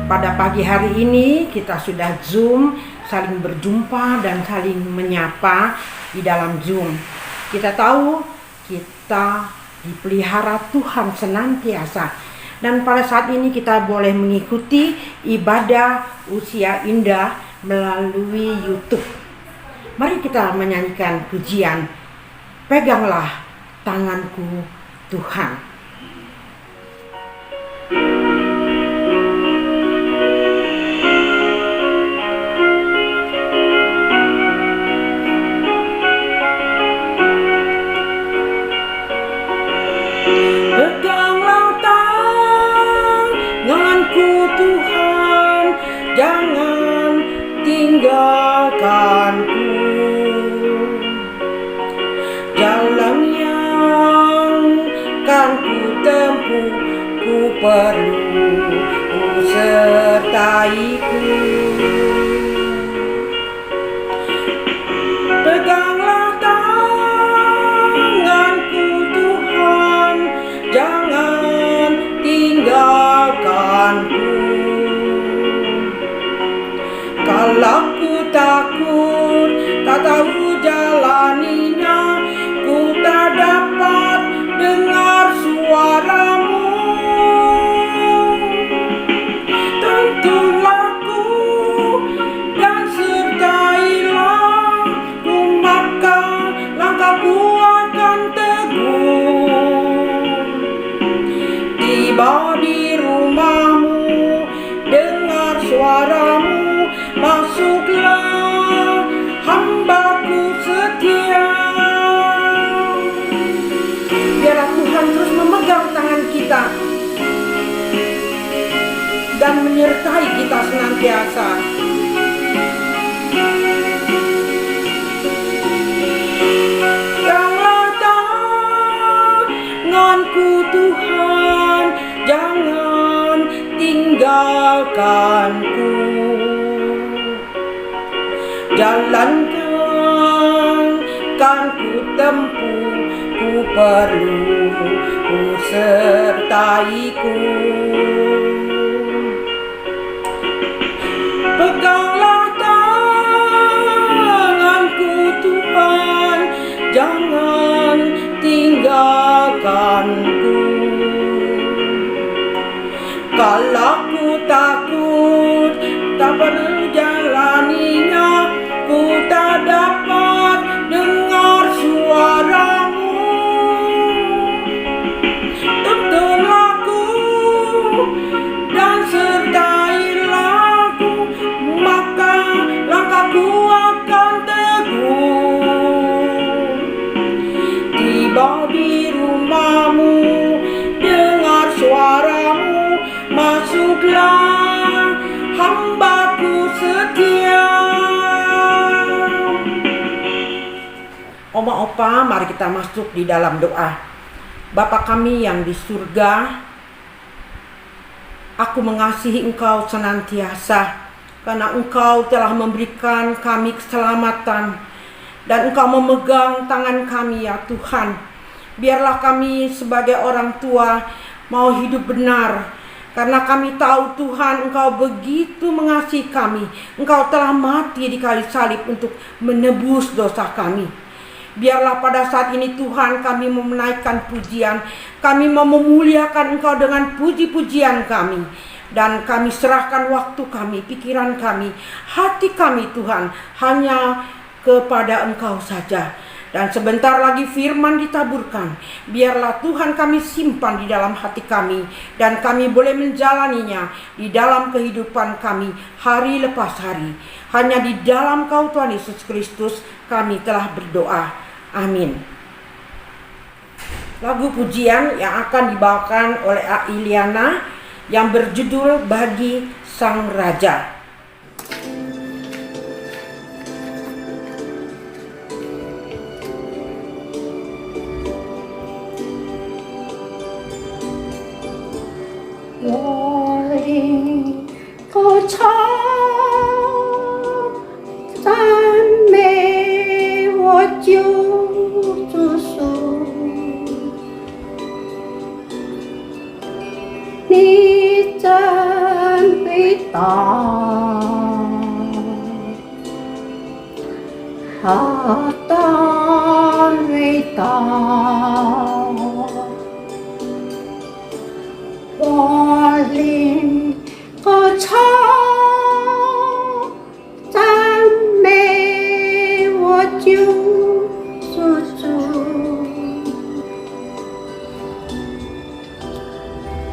Pada pagi hari ini kita sudah Zoom, saling berjumpa dan saling menyapa di dalam Zoom. Kita tahu kita dipelihara Tuhan senantiasa. Dan pada saat ini kita boleh mengikuti ibadah Usia Indah melalui YouTube. Mari kita menyanyikan pujian, Peganglah Tanganku Tuhan. Peganglah tanganku Tuhan, jangan tinggalkanku. Jalan yang kan ku tempuh, ku perlu sertaiku. Peganglah tanganku Tuhan, jangan tinggalkanku. Kalau ku takut, tak tahu jalaninya, ku tak dapat dengar suaramu. Tuntunlah ku dan sertailah ku, maka langkahku akan teguh. Tiba di rumahmu, dengar suaramu, masuklah hambaku setia. Biarlah Tuhan terus memegang tangan kita dan menyertai kita senantiasa. Peganglah tanganku Tuhan, jangan tinggalkanku. Jalan kan ku tempuh, ku perlu sertaiku. Peganglah tanganku Tuhan, jangan tinggalkanku. Kalau ku takut, tak perlu jalaninya, ku tak dapat dengar suaramu. Tuntunlah ku dan sertailah ku, maka langkahku akan teguh. Tiba di rumahmu, dengar suaramu, masuklah hambaku setia. Oma opa, mari kita masuk di dalam doa. Bapa kami yang di surga, aku mengasihi Engkau senantiasa karena Engkau telah memberikan kami keselamatan dan Engkau memegang tangan kami ya Tuhan. Biarlah kami sebagai orang tua mau hidup benar, karena kami tahu Tuhan Engkau begitu mengasihi kami. Engkau telah mati di kayu salib untuk menebus dosa kami. Biarlah pada saat ini Tuhan kami mau menaikkan pujian, kami mau memuliakan Engkau dengan puji-pujian kami. Dan kami serahkan waktu kami, pikiran kami, hati kami Tuhan hanya kepada Engkau saja. Dan sebentar lagi firman ditaburkan, biarlah Tuhan kami simpan di dalam hati kami, dan kami boleh menjalaninya di dalam kehidupan kami hari lepas hari. Hanya di dalam Kau Tuhan Yesus Kristus kami telah berdoa. Amin. Lagu pujian yang akan dibawakan oleh A. Iliana yang berjudul Bagi Sang Raja. Kau Ni chân Hạ tan vì ta Hoa linh có cha Tan mê vô chú Su chú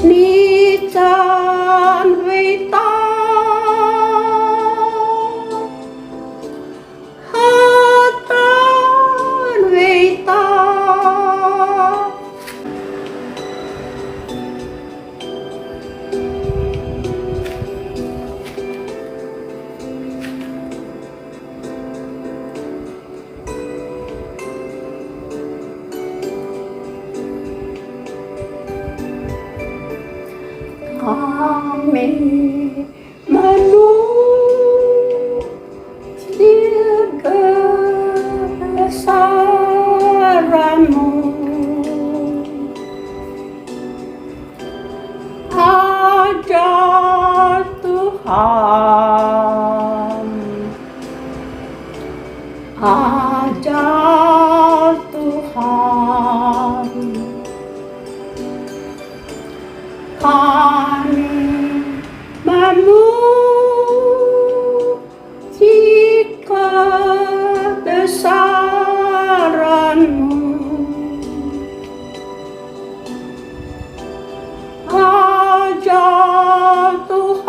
Ni tan vì ta Kami manusia kebesaran-Mu, ajar Tuhan, ajar Tuhan. Kami memuji kebesaran-Mu, ajar Tuhan,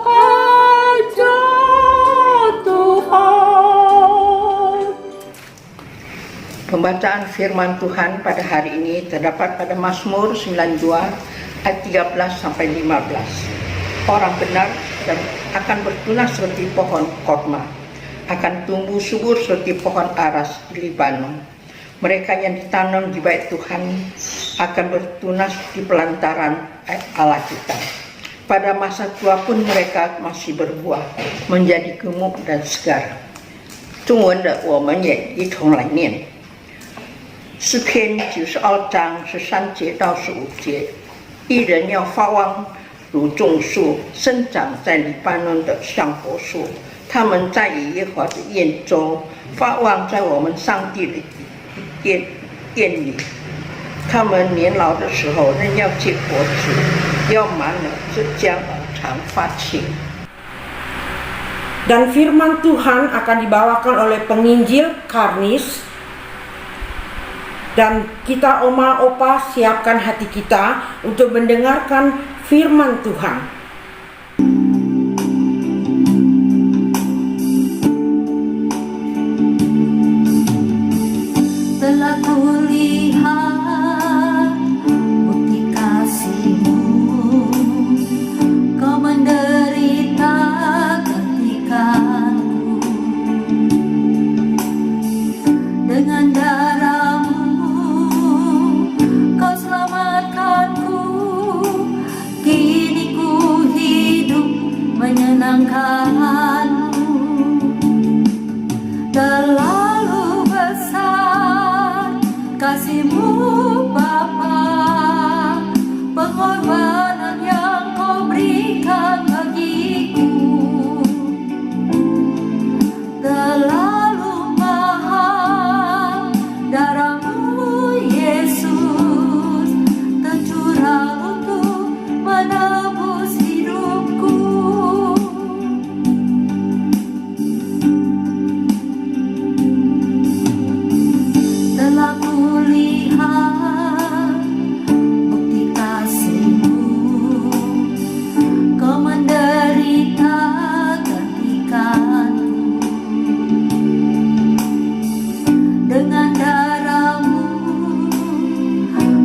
ajar Tuhan. Pembacaan firman Tuhan pada hari ini terdapat pada Mazmur 92 ayat 13 sampai 15. Orang benar dan akan bertunas seperti pohon korma, akan tumbuh subur seperti pohon aras di Libanon. Mereka yang ditanam di bait Tuhan akan bertunas di pelantaran Allah kita. Pada masa tua pun mereka masih berbuah, menjadi gemuk dan segar. 中文的我们也一同来念。诗篇92章13节到15节，一人要发旺如种树，生长在黎巴嫩的橡果树。他们在以耶和华的院中发旺，在我们上帝的殿里。他们年老的时候仍要结果子，要满了这将而常发青。 Dan firman Tuhan akan dibawakan oleh penginjil Karnis. Dan kita oma opa siapkan hati kita untuk mendengarkan firman Tuhan. Telah kulihat bukti kasih-Mu, Kau menderita gantikanku. Dengan darah-Mu Kau selamatkanku. Kini ku hidup menyenangkan-Mu. Terlalu besar kasih-Mu Bapa, pengorbanan yang Kau berikan bagiku. Terlalu mahal darah-Mu Yesus, tercurah untuk menebus hidupku. Telah kulihat bukti kasih-Mu, Kau menderita gantikanku. Dengan darah-Mu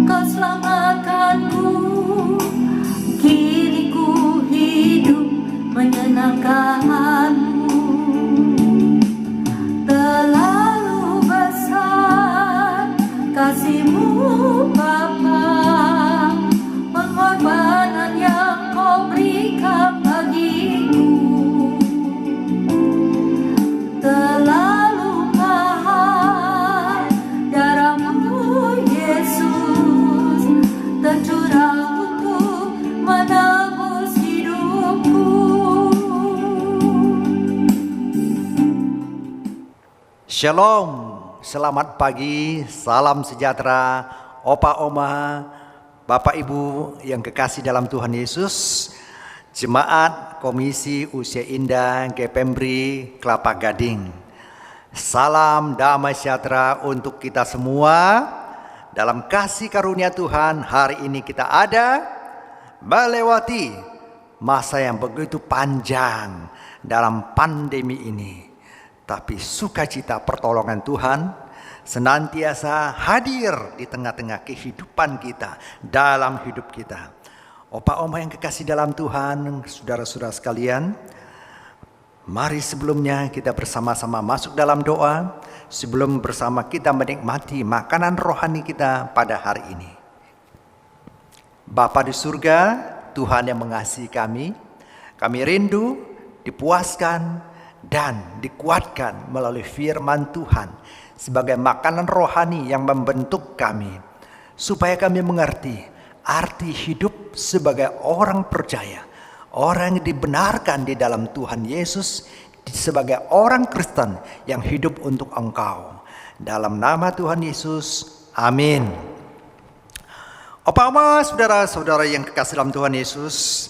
Kau selamatkanku. Kini ku hidup menyenangkan-Mu. Terlalu besar kasih-Mu Bapa, pengorbanan yang Kau berikan bagiku. Terlalu mahal darah-Mu Yesus, tercurah Shalom, selamat pagi, salam sejahtera, opa oma, bapak ibu yang kekasih dalam Tuhan Yesus, jemaat Komisi Usia Indah GPMBRI Kelapa Gading. Salam damai sejahtera untuk kita semua. Dalam kasih karunia Tuhan, hari ini kita ada melewati masa yang begitu panjang dalam pandemi ini. Tapi sukacita pertolongan Tuhan senantiasa hadir di tengah-tengah kehidupan kita, dalam hidup kita. Opa oma yang kekasih dalam Tuhan, saudara-saudara sekalian, mari sebelumnya kita bersama-sama masuk dalam doa sebelum bersama kita menikmati makanan rohani kita pada hari ini. Bapa di surga, Tuhan yang mengasihi kami rindu dipuaskan dan dikuatkan melalui firman Tuhan sebagai makanan rohani yang membentuk kami, supaya kami mengerti arti hidup sebagai orang percaya, orang yang dibenarkan di dalam Tuhan Yesus, sebagai orang Kristen yang hidup untuk Engkau. Dalam nama Tuhan Yesus, amin. Opa-oma, saudara-saudara yang kekasih dalam Tuhan Yesus,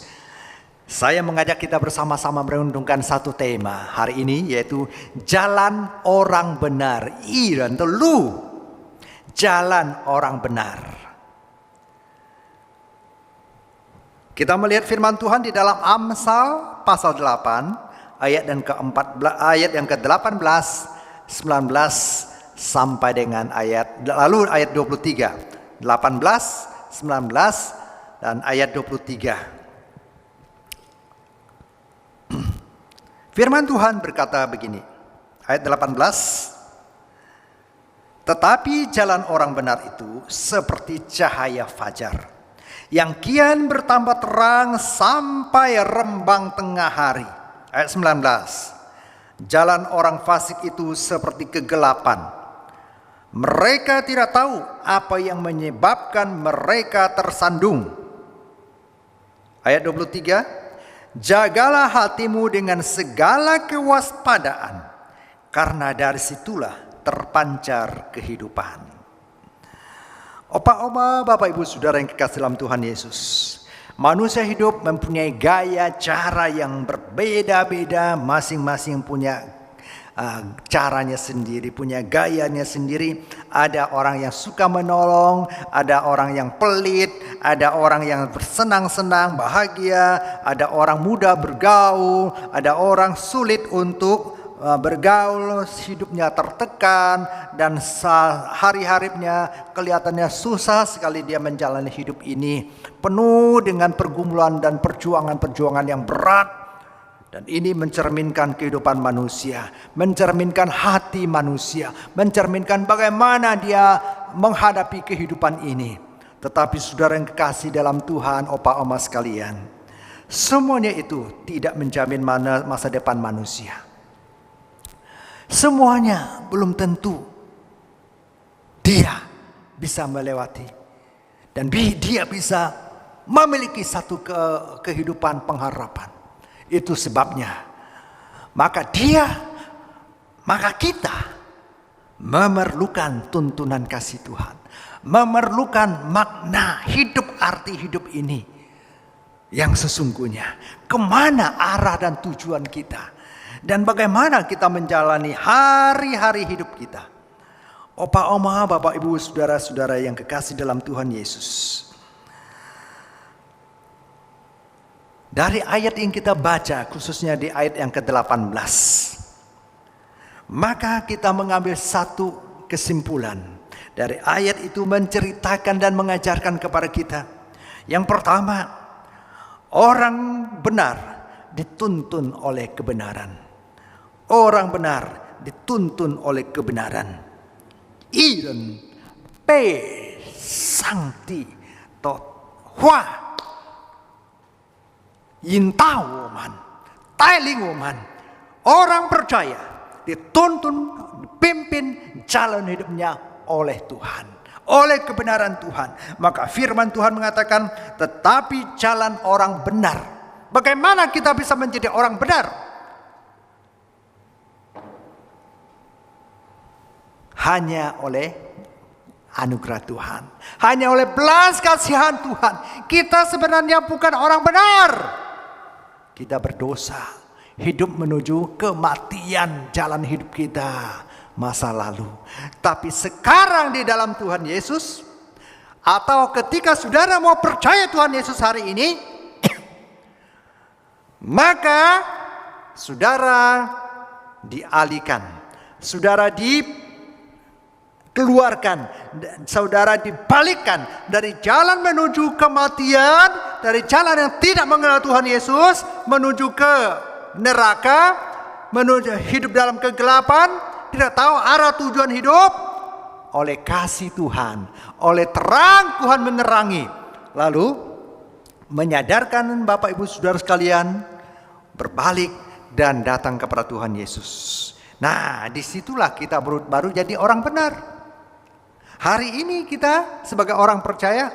saya mengajak kita bersama-sama merenungkan satu tema hari ini, yaitu jalan orang benar. Iran telu, jalan orang benar. Kita melihat firman Tuhan di dalam Amsal pasal 8 ayat yang ke-18, 19 sampai dengan ayat 23. 18, 19 dan ayat 23. Firman Tuhan berkata begini, ayat 18, tetapi jalan orang benar itu seperti cahaya fajar, yang kian bertambah terang sampai rembang tengah hari. Ayat 19, jalan orang fasik itu seperti kegelapan. Mereka tidak tahu apa yang menyebabkan mereka tersandung. Ayat 23, jagalah hatimu dengan segala kewaspadaan, karena dari situlah terpancar kehidupan. Opa-oma, bapak ibu saudara yang kekasih dalam Tuhan Yesus, manusia hidup mempunyai gaya cara yang berbeda-beda, masing-masing punya caranya sendiri, punya gayanya sendiri. Ada orang yang suka menolong, ada orang yang pelit, ada orang yang bersenang-senang, bahagia, ada orang mudah bergaul, ada orang sulit untuk bergaul, hidupnya tertekan, dan hari-harinya kelihatannya susah sekali dia menjalani hidup ini, penuh dengan pergumulan dan perjuangan-perjuangan yang berat. Dan ini mencerminkan kehidupan manusia, mencerminkan hati manusia, mencerminkan bagaimana dia menghadapi kehidupan ini. Tetapi saudara yang kekasih dalam Tuhan, opa-oma sekalian, semuanya itu tidak menjamin masa depan manusia. Semuanya belum tentu dia bisa melewati, dan dia bisa memiliki satu kehidupan pengharapan. Itu sebabnya maka kita memerlukan tuntunan kasih Tuhan, memerlukan makna hidup, arti hidup ini yang sesungguhnya, kemana arah dan tujuan kita, dan bagaimana kita menjalani hari-hari hidup kita. Opa oma, bapak ibu, saudara-saudara yang kekasih dalam Tuhan Yesus, dari ayat yang kita baca, khususnya di ayat yang ke-18, maka kita mengambil satu kesimpulan dari ayat itu, menceritakan dan mengajarkan kepada kita. Yang pertama, orang benar dituntun oleh kebenaran. Orang benar dituntun oleh kebenaran. Iren pe sangti tot hua Yintawoman, Tailingoman, orang percaya dituntun, dipimpin jalan hidupnya oleh Tuhan, oleh kebenaran Tuhan. Maka firman Tuhan mengatakan, tetapi jalan orang benar. Bagaimana kita bisa menjadi orang benar? hanya oleh anugerah Tuhan. Hanya oleh belas kasihan Tuhan. Kita sebenarnya bukan orang benar. Kita berdosa. Hidup menuju kematian jalan hidup kita masa lalu. Tapi sekarang di dalam Tuhan Yesus, atau ketika saudara mau percaya Tuhan Yesus hari ini, maka saudara dialihkan, saudara dikeluarkan, saudara dibalikkan dari jalan menuju kematian, dari jalan yang tidak mengenal Tuhan Yesus, menuju ke neraka, menuju hidup dalam kegelapan, tidak tahu arah tujuan hidup. Oleh kasih Tuhan, oleh terang Tuhan menerangi, lalu menyadarkan Bapak Ibu Saudara sekalian berbalik dan datang kepada Tuhan Yesus. Nah, disitulah kita baru jadi orang benar. Hari ini kita sebagai orang percaya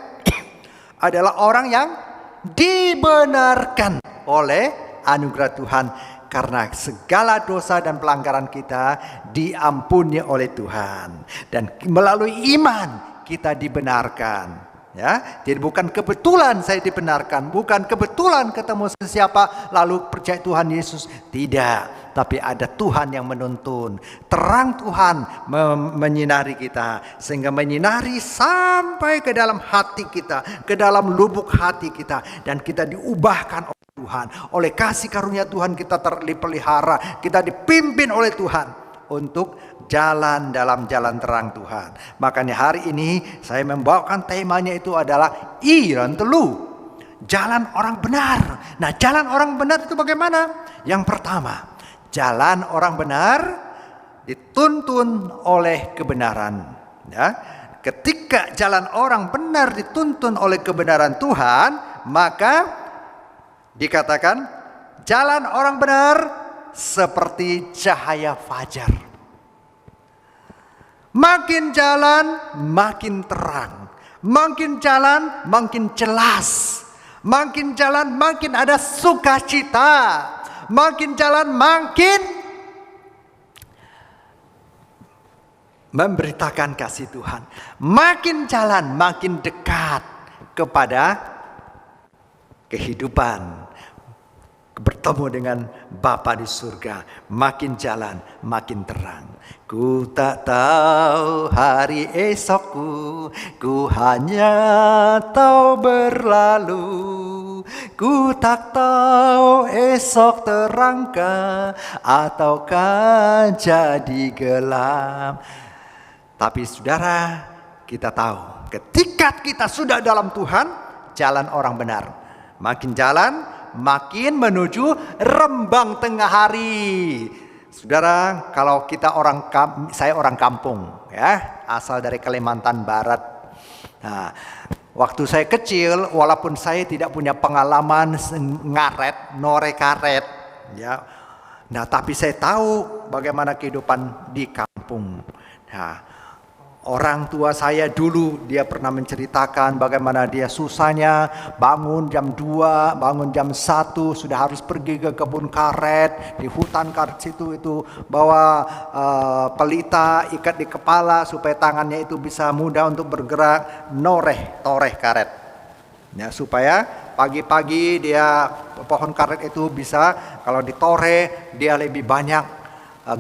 adalah orang yang dibenarkan oleh anugerah Tuhan, karena segala dosa dan pelanggaran kita diampuni oleh Tuhan, dan melalui iman kita dibenarkan. Ya, jadi bukan kebetulan saya dibenarkan, bukan kebetulan ketemu siapa lalu percaya Tuhan Yesus, tidak, tapi ada Tuhan yang menuntun, terang Tuhan menyinari kita, sehingga menyinari sampai ke dalam hati kita, ke dalam lubuk hati kita, dan kita diubahkan oleh Tuhan. Oleh kasih karunia Tuhan kita dipelihara, kita dipimpin oleh Tuhan untuk jalan dalam jalan terang Tuhan. Makanya hari ini saya membawakan temanya itu adalah Iran Telu, jalan orang benar. Nah, jalan orang benar itu bagaimana? Yang pertama, jalan orang benar dituntun oleh kebenaran. Ya, ketika jalan orang benar dituntun oleh kebenaran Tuhan, maka dikatakan jalan orang benar seperti cahaya fajar. Makin jalan makin terang, makin jalan makin jelas, makin jalan makin ada sukacita, makin jalan makin memberitakan kasih Tuhan, makin jalan makin dekat kepada kehidupan, bertemu dengan Bapa di surga. Makin jalan makin terang. Ku tak tahu hari esokku, ku hanya tahu berlalu. Ku tak tahu esok terangkah ataukah jadi gelap. Tapi saudara, kita tahu ketika kita sudah dalam Tuhan, jalan orang benar. Makin jalan, makin menuju rembang tengah hari. Saudara, kalau kita saya orang kampung, ya, asal dari Kalimantan Barat. Nah, waktu saya kecil, walaupun saya tidak punya pengalaman norek karet, ya. Nah, tapi saya tahu bagaimana kehidupan di kampung. Nah, orang tua saya dulu dia pernah menceritakan bagaimana dia susahnya bangun jam 2, bangun jam 1 sudah harus pergi ke kebun karet, di hutan karet situ itu bawa pelita ikat di kepala supaya tangannya itu bisa mudah untuk bergerak, toreh karet. Ya, supaya pagi-pagi dia pohon karet itu bisa kalau ditoreh dia lebih banyak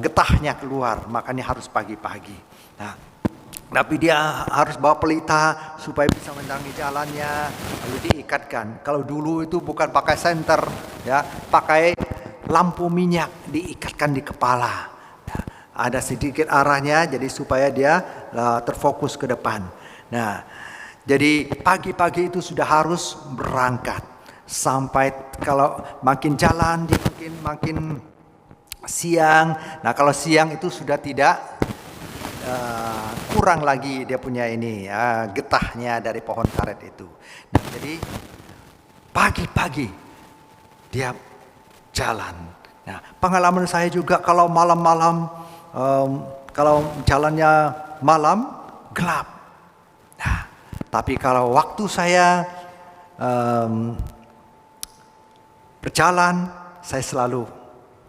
getahnya keluar, makanya harus pagi-pagi. Nah, tapi dia harus bawa pelita supaya bisa mendatangi jalannya, lalu diikatkan. Kalau dulu itu bukan pakai senter, ya, pakai lampu minyak diikatkan di kepala. Ya, ada sedikit arahnya, jadi supaya dia terfokus ke depan. Nah, jadi pagi-pagi itu sudah harus berangkat sampai kalau makin jalan dia makin siang. Nah, kalau siang itu sudah tidak kurang lagi dia punya ini getahnya dari pohon karet itu. Nah, jadi pagi-pagi dia jalan. Nah, pengalaman saya juga kalau malam-malam, kalau jalannya malam gelap. Nah, tapi kalau waktu saya berjalan, saya selalu,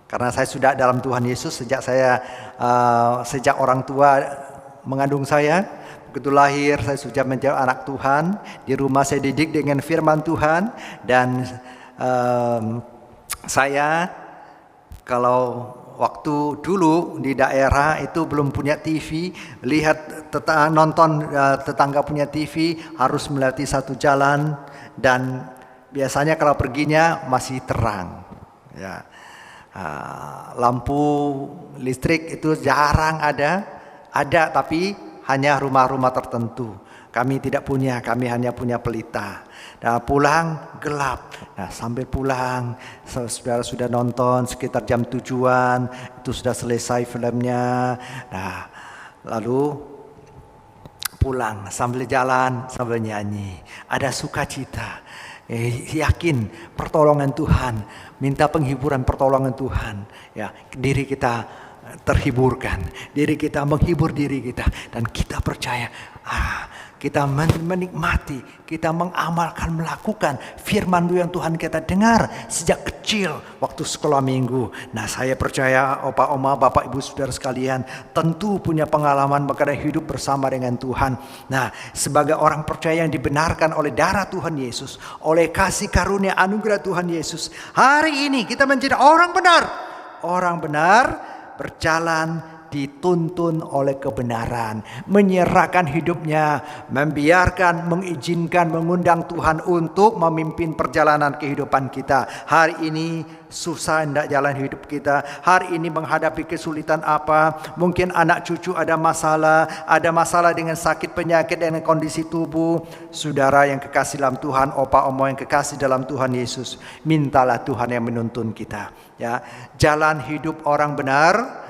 karena saya sudah dalam Tuhan Yesus sejak orang tua mengandung saya. Begitu lahir saya sudah menjadi anak Tuhan. Di rumah saya didik dengan firman Tuhan. Dan saya kalau waktu dulu di daerah itu belum punya TV, lihat nonton tetangga punya TV harus melewati satu jalan, dan biasanya kalau perginya masih terang. Ya. Lampu listrik itu jarang ada tapi hanya rumah-rumah tertentu. Kami tidak punya, kami hanya punya pelita. Nah, pulang gelap. Nah, sambil pulang, saudara sudah nonton sekitar jam 7-an, itu sudah selesai filmnya. Nah, lalu pulang sambil jalan, sambil nyanyi. Ada sukacita. Yakin pertolongan Tuhan, minta penghiburan pertolongan Tuhan. Ya, diri kita terhiburkan, diri kita menghibur diri kita, dan kita percaya kita menikmati, kita mengamalkan, melakukan firman yang Tuhan kita dengar sejak kecil waktu sekolah minggu. Nah, saya percaya opa oma, bapak ibu saudara sekalian tentu punya pengalaman mengenai hidup bersama dengan Tuhan. Nah, sebagai orang percaya yang dibenarkan oleh darah Tuhan Yesus, oleh kasih karunia anugerah Tuhan Yesus, hari ini kita menjadi orang benar. Orang benar berjalan dituntun oleh kebenaran, menyerahkan hidupnya, membiarkan, mengizinkan, mengundang Tuhan untuk memimpin perjalanan kehidupan kita. Hari ini susah hendak jalan hidup kita, hari ini menghadapi kesulitan apa, mungkin anak cucu ada masalah dengan sakit penyakit, dengan kondisi tubuh. Saudara yang kekasih dalam Tuhan, opa oma yang kekasih dalam Tuhan Yesus, mintalah Tuhan yang menuntun kita. Ya, jalan hidup orang benar.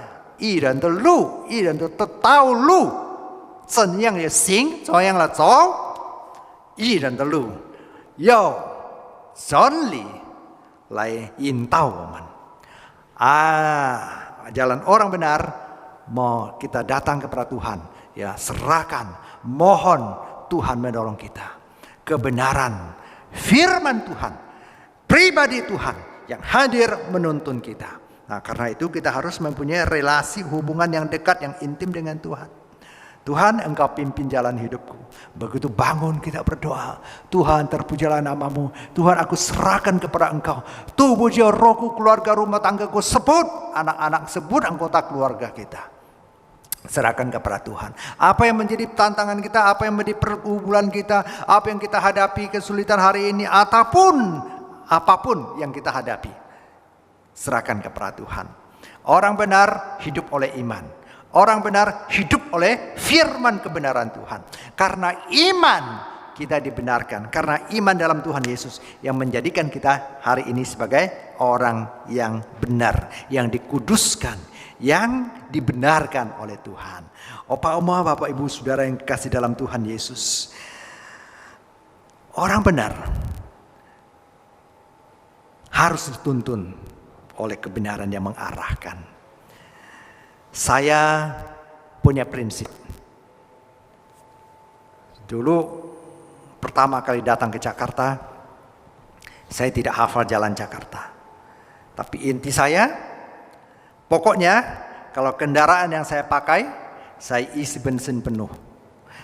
一人的路，一人的道路，怎样的行，怎样的走。一人的路，要真理来引导我们。Jalan orang benar, mau kita datang kepada Tuhan, ya serahkan, mohon Tuhan menolong kita. Kebenaran, firman Tuhan, pribadi Tuhan yang hadir menuntun kita. Nah, karena itu kita harus mempunyai relasi hubungan yang dekat, yang intim dengan Tuhan. Tuhan, Engkau pimpin jalan hidupku. Begitu bangun kita berdoa, Tuhan terpujilah namamu. Tuhan, aku serahkan kepada Engkau tubuh jiwa rohku, keluarga rumah tanggaku, sebut anak-anak, sebut anggota keluarga kita. Serahkan kepada Tuhan. Apa yang menjadi tantangan kita, apa yang menjadi pergumulan kita, apa yang kita hadapi, kesulitan hari ini, apapun yang kita hadapi, serahkan kepada Tuhan. Orang benar hidup oleh iman. Orang benar hidup oleh firman kebenaran Tuhan. Karena iman kita dibenarkan. Karena iman dalam Tuhan Yesus yang menjadikan kita hari ini sebagai orang yang benar, yang dikuduskan, yang dibenarkan oleh Tuhan. Opa oma, bapak ibu saudara yang kasih dalam Tuhan Yesus, orang benar harus dituntun oleh kebenaran yang mengarahkan. Saya punya prinsip. Dulu pertama kali datang ke Jakarta, saya tidak hafal jalan Jakarta. Tapi inti saya, pokoknya kalau kendaraan yang saya pakai, saya isi bensin penuh.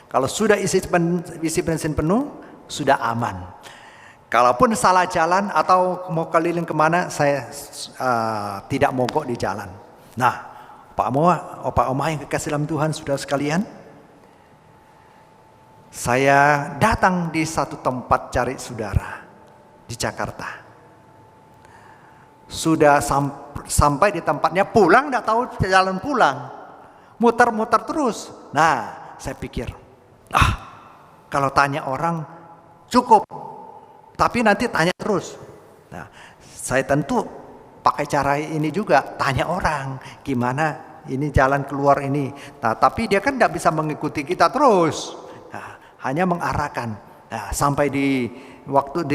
Kalau sudah isi bensin penuh, sudah aman. Kalaupun salah jalan atau mau keliling kemana, saya tidak mogok di jalan. Nah, opa oma yang kekasih dalam Tuhan, saudara sekalian, saya datang di satu tempat cari saudara di Jakarta. Sudah sampai di tempatnya, pulang tidak tahu jalan pulang, muter-muter terus. Nah, saya pikir, kalau tanya orang cukup. Tapi nanti tanya terus. Nah, saya tentu pakai cara ini juga, tanya orang gimana ini jalan keluar ini. Nah, tapi dia kan tidak bisa mengikuti kita terus. Nah, hanya mengarahkan. Nah, sampai di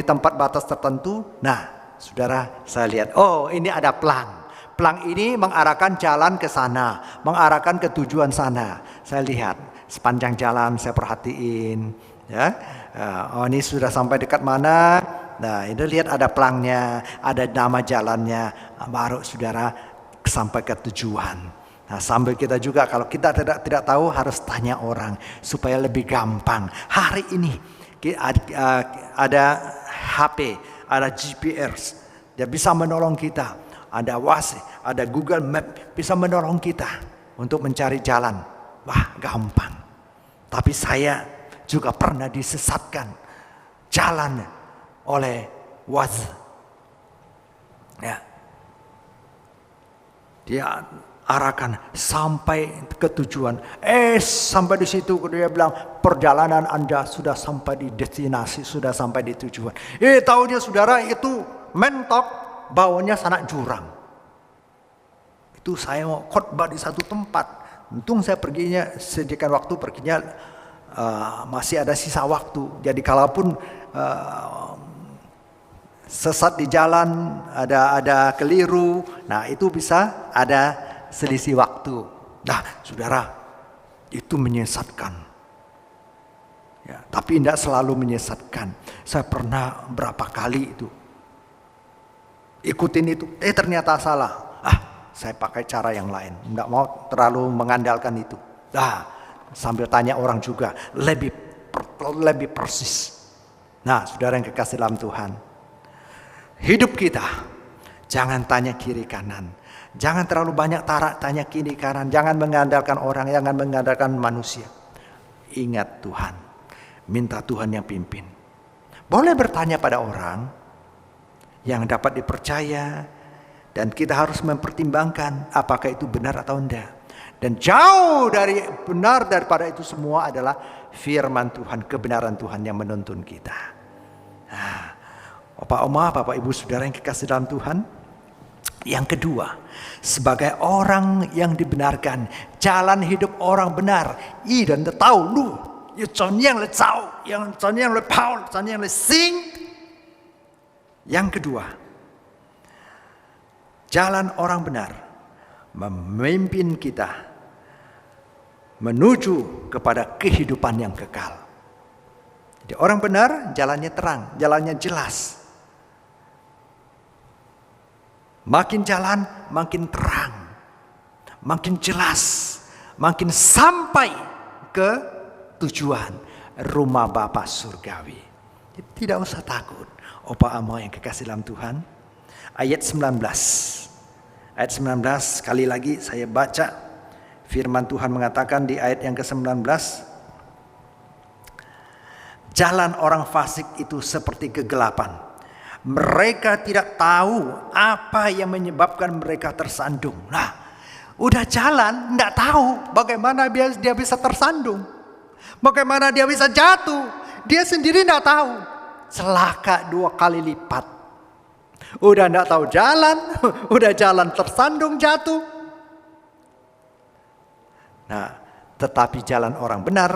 tempat batas tertentu. Nah, saudara, saya lihat, oh ini ada pelang. Pelang ini mengarahkan jalan ke sana, mengarahkan ke tujuan sana. Saya lihat sepanjang jalan, saya perhatiin, ya. Oh, ini sudah sampai dekat mana? Nah, ini lihat ada pelangnya, ada nama jalannya, baru saudara sampai ke tujuan. Nah, sambil kita juga kalau kita tidak tahu harus tanya orang supaya lebih gampang. Hari ini ada HP, ada GPS, dia bisa menolong kita. Ada WhatsApp, ada Google Map, bisa menolong kita untuk mencari jalan. Wah, gampang. Tapi saya juga pernah disesatkan jalan oleh WhatsApp. Ya. Dia arahkan sampai ke tujuan. Sampai di situ dia bilang perjalanan Anda sudah sampai di destinasi, sudah sampai di tujuan. Tahunya saudara itu mentok, bawahnya sanak jurang. Itu saya mau khotbah di satu tempat. Untung saya sediakan waktu perginya masih ada sisa waktu. Jadi kalaupun sesat di jalan, ada keliru, nah itu bisa ada selisih waktu. Nah, saudara, itu menyesatkan. Ya, tapi tidak selalu menyesatkan. Saya pernah berapa kali itu ikutin itu, ternyata salah. Saya pakai cara yang lain. Tidak mau terlalu mengandalkan itu. Sambil tanya orang juga, lebih persis. Nah, saudara yang kekasih dalam Tuhan, hidup kita jangan tanya kiri kanan. Jangan terlalu banyak tanya kiri kanan. Jangan mengandalkan orang, jangan mengandalkan manusia. Ingat Tuhan. Minta Tuhan yang pimpin. Boleh bertanya pada orang yang dapat dipercaya. Dan kita harus mempertimbangkan apakah itu benar atau tidak. Dan jauh dari benar daripada itu semua adalah firman Tuhan, kebenaran Tuhan yang menuntun kita. Bapak, Oma, Bapak, Ibu, Saudara yang kekasih dalam Tuhan. Yang kedua, sebagai orang yang dibenarkan, jalan hidup orang benar, dan tahu lu, yang kedua, jalan orang benar memimpin kita menuju kepada kehidupan yang kekal. Jadi orang benar jalannya terang, jalannya jelas. Makin jalan, makin terang, makin jelas, makin sampai ke tujuan rumah Bapa surgawi. Jadi tidak usah takut. Opa Amo yang kekasih dalam Tuhan. Ayat 19. Ayat 19 sekali lagi saya baca. Firman Tuhan mengatakan di ayat yang ke-19. Jalan orang fasik itu seperti kegelapan. Mereka tidak tahu apa yang menyebabkan mereka tersandung. Nah, udah jalan, tidak tahu bagaimana dia bisa tersandung. Bagaimana dia bisa jatuh. Dia sendiri tidak tahu. Celaka 2 kali lipat. Udah tidak tahu jalan, udah jalan tersandung jatuh. Nah, tetapi jalan orang benar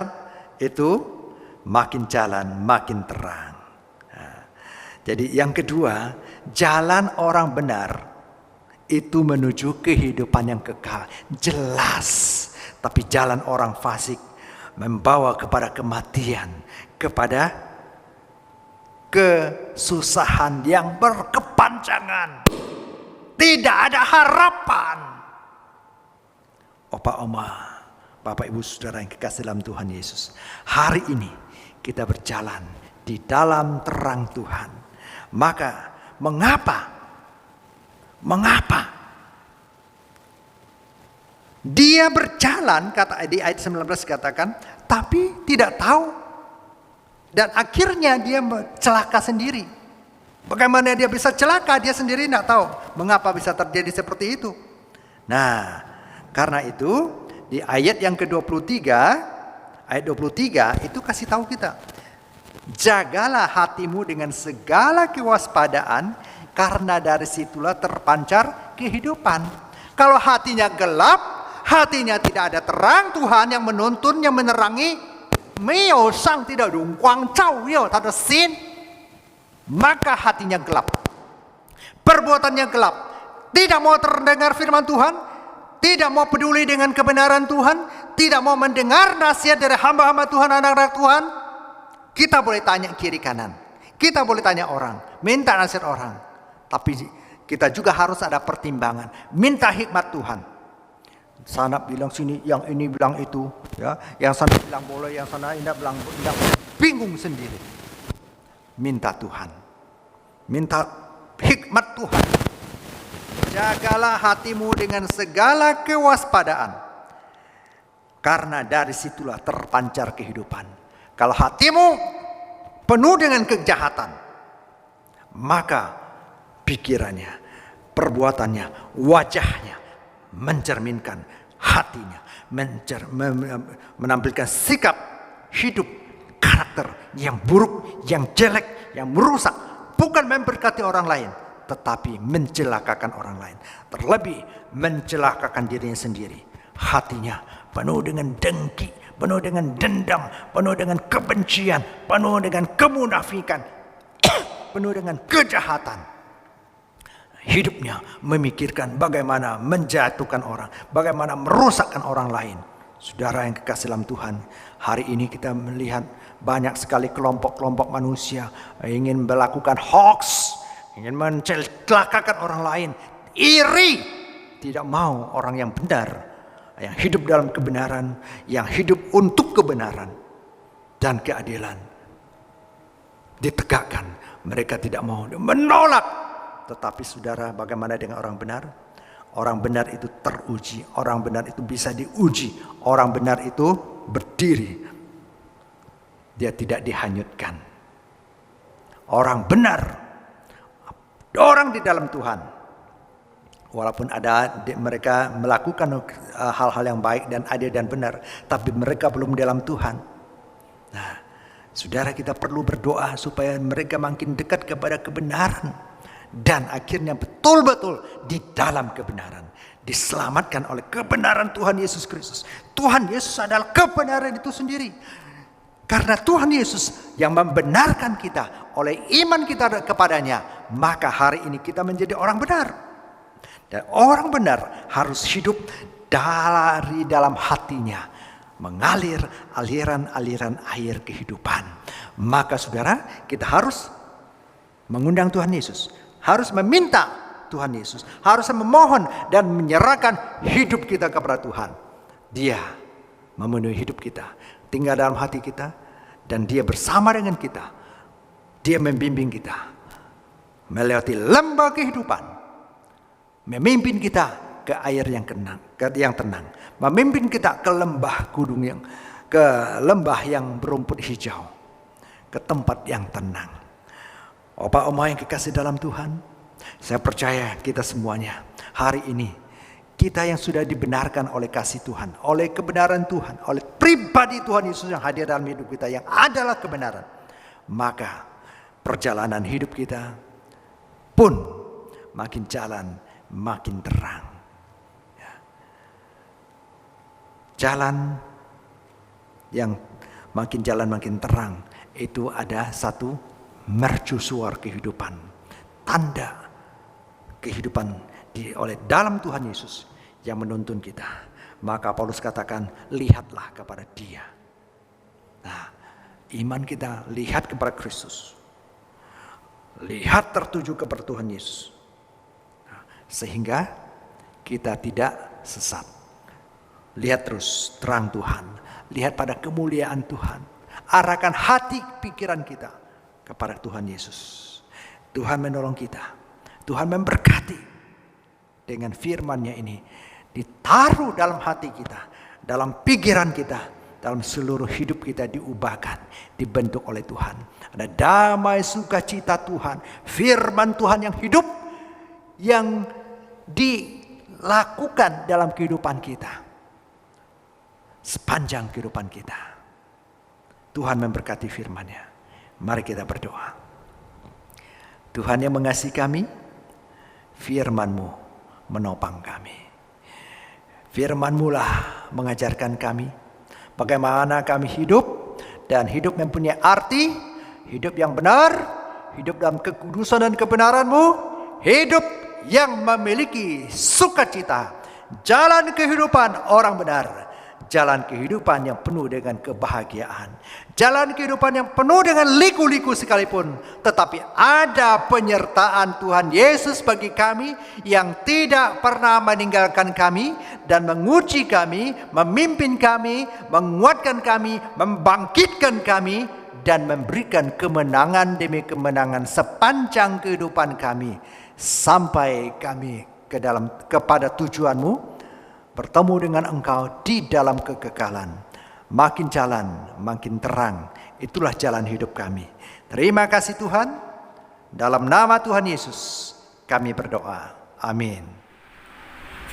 itu makin jalan makin terang. Jadi yang kedua, jalan orang benar itu menuju kehidupan yang kekal. Jelas. Tapi jalan orang fasik membawa kepada kematian. Kepada kesusahan yang berkepanjangan. Tidak ada harapan. Opa, Oma, Bapak, Ibu, Saudara yang kekasih dalam Tuhan Yesus. Hari ini kita berjalan di dalam terang Tuhan. Maka mengapa dia berjalan, kata di ayat 19 katakan, tapi tidak tahu, dan akhirnya dia celaka sendiri. Bagaimana dia bisa celaka, dia sendiri tidak tahu mengapa bisa terjadi seperti itu. Nah, karena itu di ayat yang ke-23, ayat 23 itu kasih tahu kita, jagalah hatimu dengan segala kewaspadaan, karena dari situlah terpancar kehidupan. Kalau hatinya gelap, hatinya tidak ada terang Tuhan yang menuntun, yang menerangi, maka hatinya gelap, perbuatannya gelap, tidak mau terdengar firman Tuhan, tidak mau peduli dengan kebenaran Tuhan, tidak mau mendengar nasihat dari hamba-hamba Tuhan, anak-anak Tuhan. Kita boleh tanya kiri kanan, kita boleh tanya orang, minta nasihat orang. Tapi kita juga harus ada pertimbangan, minta hikmat Tuhan. Sana bilang sini, yang ini bilang itu, ya, yang sana bilang boleh, yang sana tidak bilang tidak, bingung sendiri. Minta Tuhan, minta hikmat Tuhan. Jagalah hatimu dengan segala kewaspadaan, karena dari situlah terpancar kehidupan. Kalau hatimu penuh dengan kejahatan, maka pikirannya, perbuatannya, wajahnya mencerminkan hatinya, menampilkan sikap hidup, karakter yang buruk, yang jelek, yang merusak, bukan memberkati orang lain, tetapi mencelakakan orang lain, terlebih mencelakakan dirinya sendiri. Hatinya penuh dengan dengki, penuh dengan dendam, penuh dengan kebencian, penuh dengan kemunafikan, penuh dengan kejahatan. Hidupnya memikirkan bagaimana menjatuhkan orang, bagaimana merusakkan orang lain. Saudara yang kekasih dalam Tuhan, hari ini kita melihat banyak sekali kelompok-kelompok manusia ingin melakukan hoax, ingin mencelakakan orang lain, iri, tidak mau orang yang benar, yang hidup dalam kebenaran, yang hidup untuk kebenaran dan keadilan ditegakkan. Mereka tidak mau, menolak. Tetapi saudara, bagaimana dengan orang benar? Orang benar itu teruji, orang benar itu bisa diuji, orang benar itu berdiri, dia tidak dihanyutkan. Orang benar, orang di dalam Tuhan, walaupun ada mereka melakukan hal-hal yang baik dan adil dan benar, tapi mereka belum dalam Tuhan. Nah, saudara, kita perlu berdoa supaya mereka makin dekat kepada kebenaran. Dan akhirnya betul-betul di dalam kebenaran, diselamatkan oleh kebenaran Tuhan Yesus Kristus. Tuhan Yesus adalah kebenaran itu sendiri. Karena Tuhan Yesus yang membenarkan kita oleh iman kita kepadanya, maka hari ini kita menjadi orang benar. Dan orang benar harus hidup dari dalam hatinya mengalir aliran-aliran air kehidupan. Maka saudara, kita harus mengundang Tuhan Yesus, harus meminta Tuhan Yesus, harus memohon dan menyerahkan hidup kita kepada Tuhan. Dia memenuhi hidup kita, tinggal dalam hati kita, dan dia bersama dengan kita. Dia membimbing kita melewati lembah kehidupan, memimpin kita ke air yang tenang, memimpin kita ke lembah ke lembah yang berumput hijau, ke tempat yang tenang. Opa oma yang kekasih dalam Tuhan, saya percaya kita semuanya hari ini, kita yang sudah dibenarkan oleh kasih Tuhan, oleh kebenaran Tuhan, oleh pribadi Tuhan Yesus yang hadir dalam hidup kita, yang adalah kebenaran, maka perjalanan hidup kita pun makin jalan makin terang. Jalan yang makin jalan makin terang itu ada satu mercusuar kehidupan, tanda kehidupan oleh dalam Tuhan Yesus yang menuntun kita. Maka Paulus katakan, lihatlah kepada Dia. Nah, iman kita lihat kepada Kristus, lihat tertuju kepada Tuhan Yesus, sehingga kita tidak sesat. Lihat terus terang Tuhan, lihat pada kemuliaan Tuhan, arahkan hati pikiran kita kepada Tuhan Yesus. Tuhan menolong kita, Tuhan memberkati dengan firman-Nya ini ditaruh dalam hati kita, dalam pikiran kita, dalam seluruh hidup kita diubahkan, dibentuk oleh Tuhan. Ada damai sukacita Tuhan, firman Tuhan yang hidup, yang dilakukan dalam kehidupan kita sepanjang kehidupan kita. Tuhan memberkati firman-Nya. Mari kita berdoa. Tuhan yang mengasihi kami, firman-Mu menopang kami. Firman-Mu lah mengajarkan kami bagaimana kami hidup, dan hidup mempunyai arti, hidup yang benar, hidup dalam kekudusan dan kebenaran-Mu, hidup yang memiliki sukacita, jalan kehidupan orang benar, jalan kehidupan yang penuh dengan kebahagiaan. Jalan kehidupan yang penuh dengan liku-liku sekalipun, tetapi ada penyertaan Tuhan Yesus bagi kami yang tidak pernah meninggalkan kami dan menguji kami, memimpin kami, menguatkan kami, membangkitkan kami, dan memberikan kemenangan demi kemenangan sepanjang kehidupan kami sampai kami kepada tujuanmu, bertemu dengan Engkau di dalam kekekalan. Makin jalan, makin terang. Itulah jalan hidup kami. Terima kasih Tuhan. Dalam nama Tuhan Yesus kami berdoa. Amin.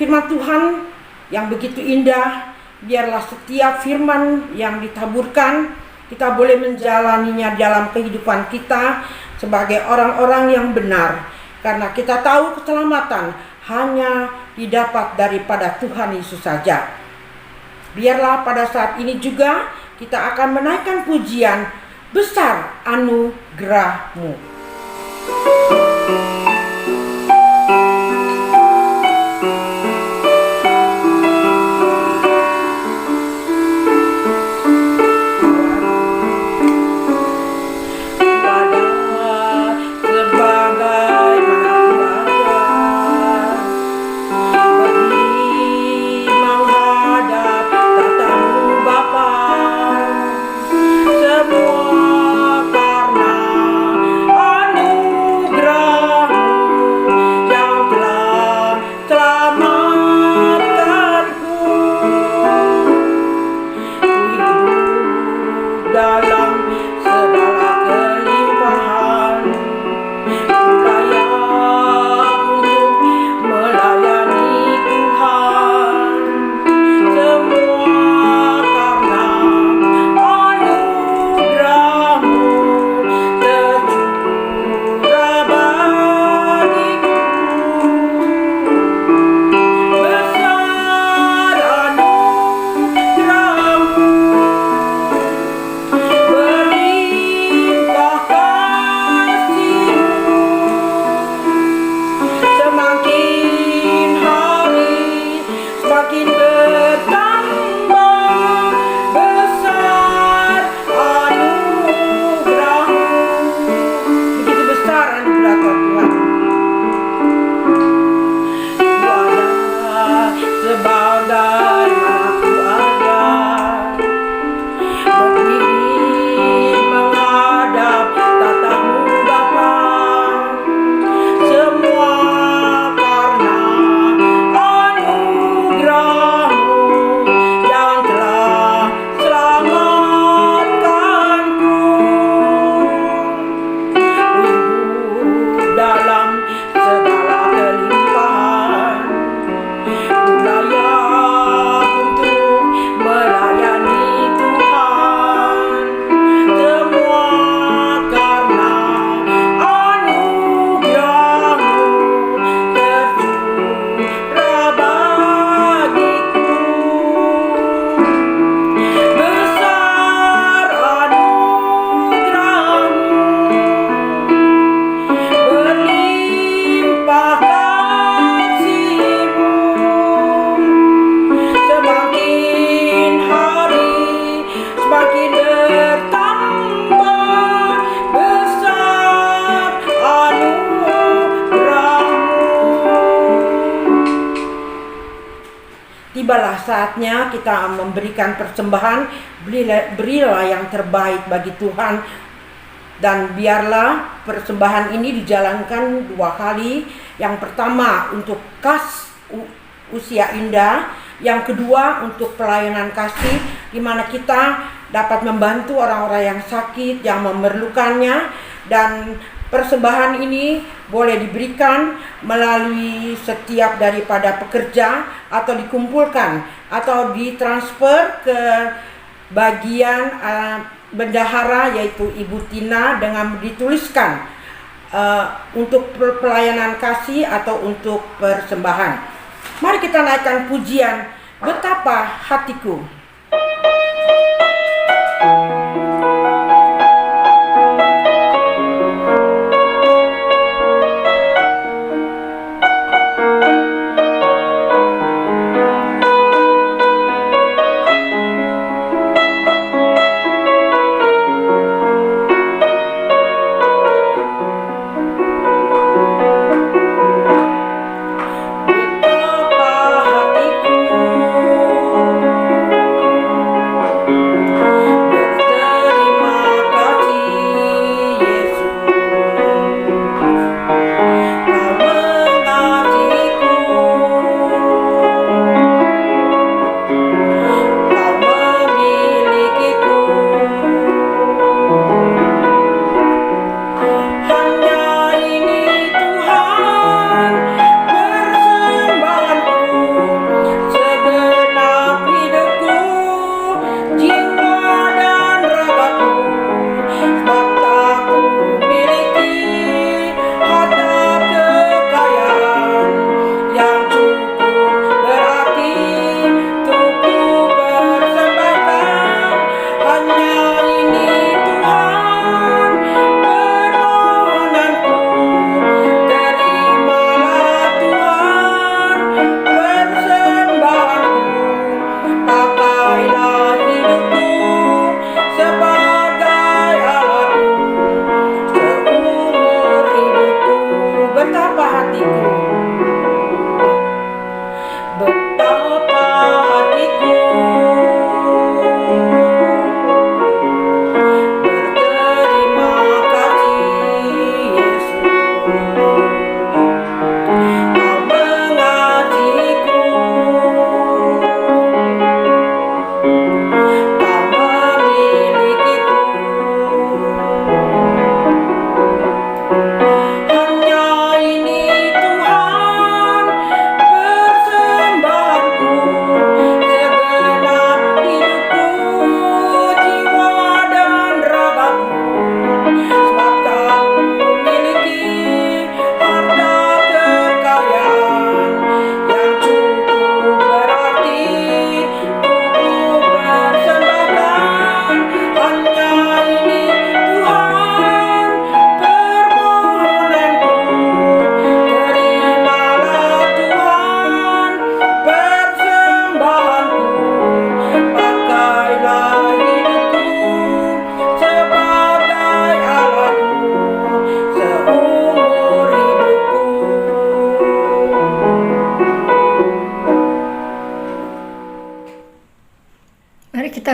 Firman Tuhan yang begitu indah, biarlah setiap firman yang ditaburkan, kita boleh menjalaninya dalam kehidupan kita sebagai orang-orang yang benar. Karena kita tahu keselamatan hanya didapat daripada Tuhan Yesus saja. Biarlah pada saat ini juga kita akan menaikkan pujian, besar anugerah-Mu. Tibalah saatnya kita memberikan persembahan, berilah yang terbaik bagi Tuhan. Dan biarlah persembahan ini dijalankan 2 kali. Yang pertama untuk kas usia indah, yang kedua untuk pelayanan kasih, di mana kita dapat membantu orang-orang yang sakit, yang memerlukannya. Dan persembahan ini boleh diberikan melalui setiap daripada pekerja atau dikumpulkan atau ditransfer ke bagian bendahara, yaitu Ibu Tina, dengan dituliskan untuk pelayanan kasih atau untuk persembahan. Mari kita naikkan pujian Betapa Hatiku.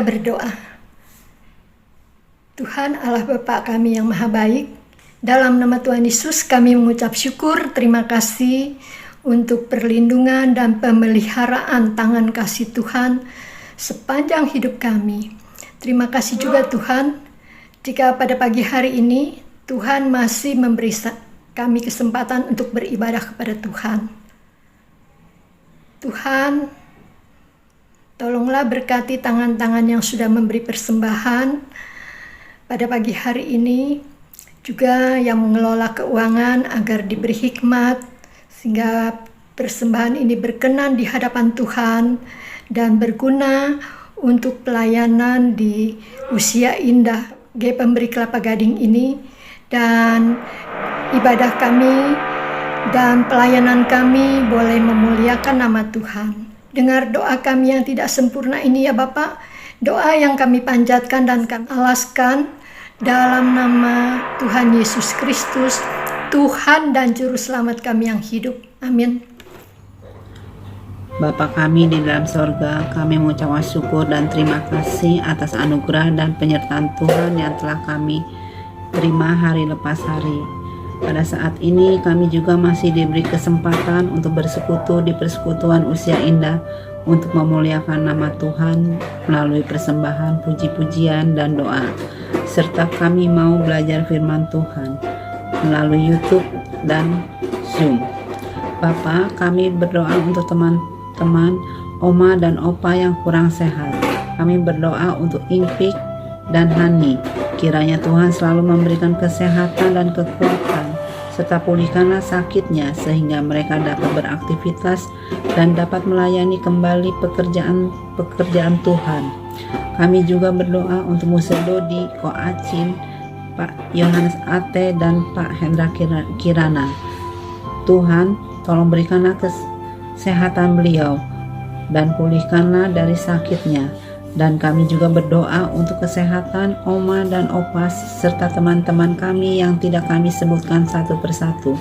kita berdoa. Tuhan Allah Bapa kami yang maha baik, dalam nama Tuhan Yesus kami mengucap syukur, terima kasih untuk perlindungan dan pemeliharaan tangan kasih Tuhan sepanjang hidup kami. Terima kasih juga Tuhan, jika pada pagi hari ini Tuhan masih memberi kami kesempatan untuk beribadah kepada Tuhan. Tuhan, tolonglah berkati tangan-tangan yang sudah memberi persembahan pada pagi hari ini, juga yang mengelola keuangan agar diberi hikmat, sehingga persembahan ini berkenan di hadapan Tuhan dan berguna untuk pelayanan di usia indah GP Pemberi Kelapa Gading ini, dan ibadah kami dan pelayanan kami boleh memuliakan nama Tuhan. Dengar doa kami yang tidak sempurna ini ya Bapak, doa yang kami panjatkan dan kami alaskan dalam nama Tuhan Yesus Kristus, Tuhan dan Juru Selamat kami yang hidup. Amin. Bapa kami di dalam sorga, kami mengucapkan syukur dan terima kasih atas anugerah dan penyertaan Tuhan yang telah kami terima hari lepas hari. Pada saat ini kami juga masih diberi kesempatan untuk bersekutu di persekutuan usia indah untuk memuliakan nama Tuhan melalui persembahan, puji-pujian, dan doa. Serta kami mau belajar firman Tuhan melalui YouTube dan Zoom. Bapa, kami berdoa untuk teman-teman, oma dan opa yang kurang sehat. Kami berdoa untuk Ingpik dan Hani. Kiranya Tuhan selalu memberikan kesehatan dan kekuatan, serta pulihkanlah sakitnya sehingga mereka dapat beraktivitas dan dapat melayani kembali pekerjaan Tuhan. Kami juga berdoa untuk Musa Dodi, Ko Acin, Pak Yohanes Ate, dan Pak Hendra Kirana. Tuhan, tolong berikanlah kesehatan beliau dan pulihkanlah dari sakitnya. Dan kami juga berdoa untuk kesehatan oma dan opa serta teman-teman kami yang tidak kami sebutkan satu persatu.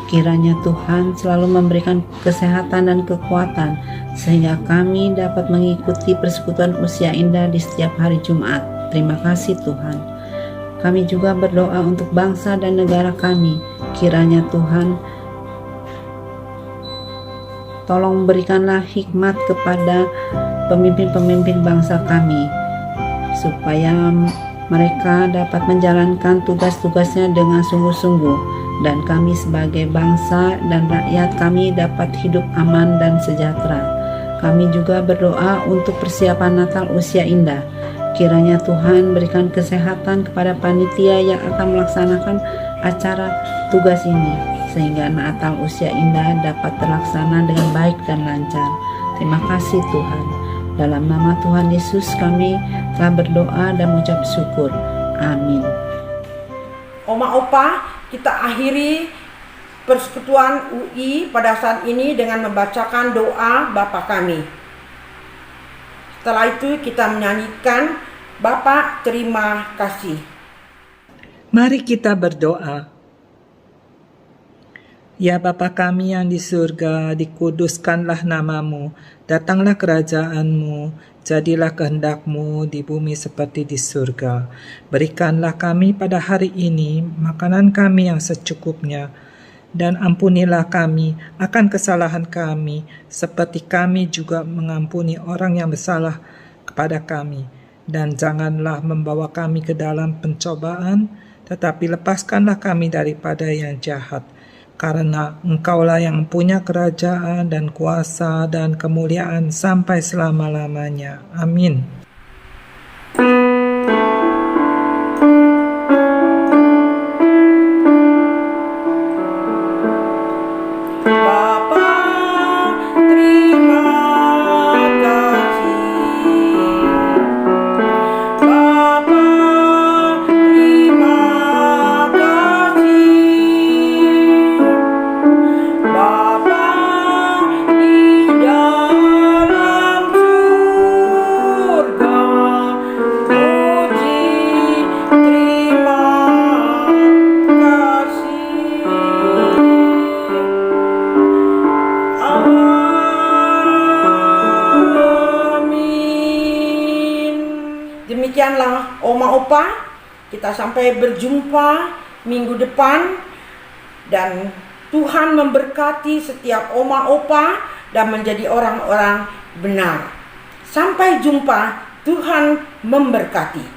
Kiranya Tuhan selalu memberikan kesehatan dan kekuatan sehingga kami dapat mengikuti persekutuan usia indah di setiap hari Jumat. Terima kasih Tuhan. Kami juga berdoa untuk bangsa dan negara kami. Kiranya Tuhan tolong berikanlah hikmat kepada pemimpin-pemimpin bangsa kami, supaya mereka dapat menjalankan tugas-tugasnya dengan sungguh-sungguh, dan kami sebagai bangsa dan rakyat kami dapat hidup aman dan sejahtera. Kami juga berdoa untuk persiapan Natal usia indah. Kiranya Tuhan berikan kesehatan kepada panitia yang akan melaksanakan acara tugas ini, sehingga Natal usia indah dapat terlaksana dengan baik dan lancar. Terima kasih Tuhan. Dalam nama Tuhan Yesus kami telah berdoa dan mengucap syukur. Amin. Oma opa, kita akhiri persekutuan UI pada saat ini dengan membacakan doa Bapa kami. Setelah itu kita menyanyikan Bapa terima kasih. Mari kita berdoa. Ya Bapa kami yang di surga, dikuduskanlah namamu, datanglah kerajaanmu, jadilah kehendak-Mu di bumi seperti di surga. Berikanlah kami pada hari ini makanan kami yang secukupnya, dan ampunilah kami akan kesalahan kami, seperti kami juga mengampuni orang yang bersalah kepada kami. Dan janganlah membawa kami ke dalam pencobaan, tetapi lepaskanlah kami daripada yang jahat. Karena Engkaulah yang punya kerajaan dan kuasa dan kemuliaan sampai selama-lamanya. Amin. Bapa terima kasih. Bapa terima kasih. Bapa di dalam surga. Demikianlah Oma Opa, kita sampai berjumpa minggu depan, dan Tuhan memberkati setiap Oma Opa dan menjadi orang-orang benar. Sampai jumpa, Tuhan memberkati.